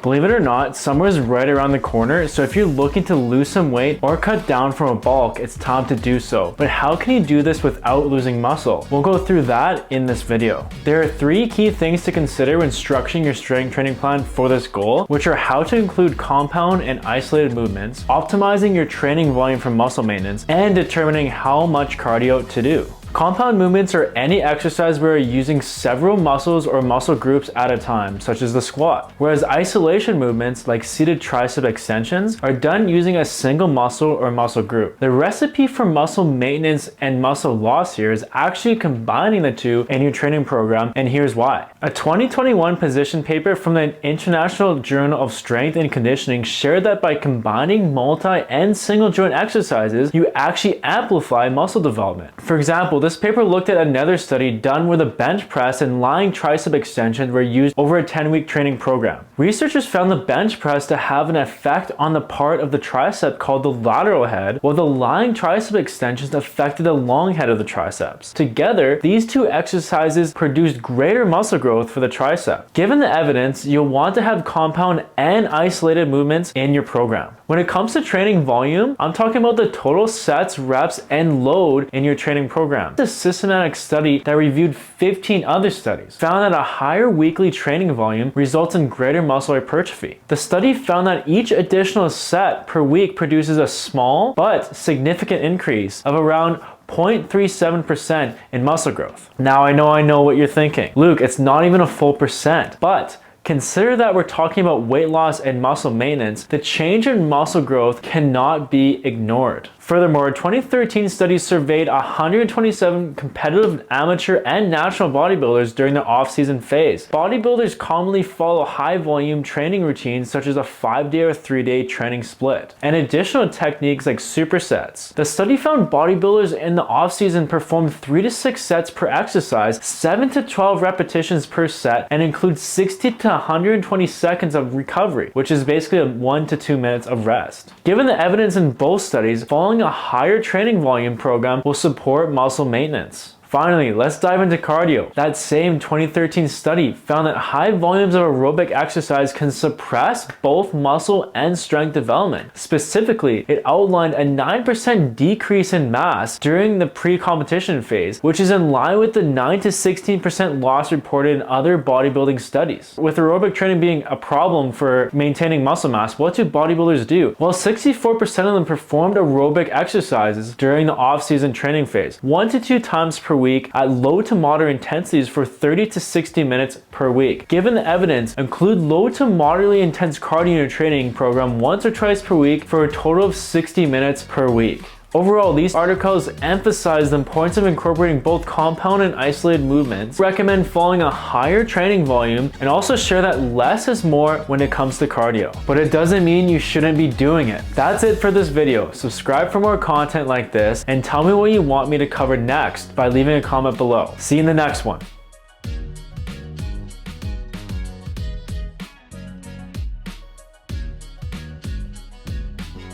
Believe it or not, summer is right around the corner, so if you're looking to lose some weight or cut down from a bulk, it's time to do so. But how can you do this without losing muscle? We'll go through that in this video. There are 3 key things to consider when structuring your strength training plan for this goal, which are how to include compound and isolated movements, optimizing your training volume for muscle maintenance, and determining how much cardio to do. Compound movements are any exercise where you're using several muscles or muscle groups at a time, such as the squat. Whereas isolation movements, like seated tricep extensions, are done using a single muscle or muscle group. The recipe for muscle maintenance and muscle loss here is actually combining the two in your training program, and here's why. A 2021 position paper from the International Journal of Strength and Conditioning shared that by combining multi and single joint exercises, you actually amplify muscle development. For example, this paper looked at another study done where the bench press and lying tricep extension were used over a 10-week training program. Researchers found the bench press to have an effect on the part of the tricep called the lateral head, while the lying tricep extensions affected the long head of the triceps. Together, these two exercises produced greater muscle growth for the tricep. Given the evidence, you'll want to have compound and isolated movements in your program. When it comes to training volume, I'm talking about the total sets, reps, and load in your training program. This systematic study that reviewed 15 other studies found that a higher weekly training volume results in greater muscle hypertrophy. The study found that each additional set per week produces a small but significant increase of around 0.37% in muscle growth. Now I know what you're thinking. Luke, it's not even a full percent, but consider that we're talking about weight loss and muscle maintenance. The change in muscle growth cannot be ignored. Furthermore, a 2013 study surveyed 127 competitive amateur and national bodybuilders during the off-season phase. Bodybuilders commonly follow high-volume training routines such as a 5-day or 3-day training split, and additional techniques like supersets. The study found bodybuilders in the off-season perform 3 to 6 sets per exercise, 7 to 12 repetitions per set, and include 60 to 120 seconds of recovery, which is basically 1 to 2 minutes of rest. Given the evidence in both studies, following a higher training volume program will support muscle maintenance. Finally, let's dive into cardio. That same 2013 study found that high volumes of aerobic exercise can suppress both muscle and strength development. Specifically, it outlined a 9% decrease in mass during the pre-competition phase, which is in line with the 9 to 16% loss reported in other bodybuilding studies. With aerobic training being a problem for maintaining muscle mass, what do bodybuilders do? Well, 64% of them performed aerobic exercises during the off-season training phase, 1 to 2 times per week at low to moderate intensities for 30 to 60 minutes per week. Given the evidence, include low to moderately intense cardio in your training program once or twice per week for a total of 60 minutes per week. Overall, these articles emphasize the importance of incorporating both compound and isolated movements, recommend following a higher training volume, and also share that less is more when it comes to cardio. But it doesn't mean you shouldn't be doing it. That's it for this video. Subscribe for more content like this, and tell me what you want me to cover next by leaving a comment below. See you in the next one.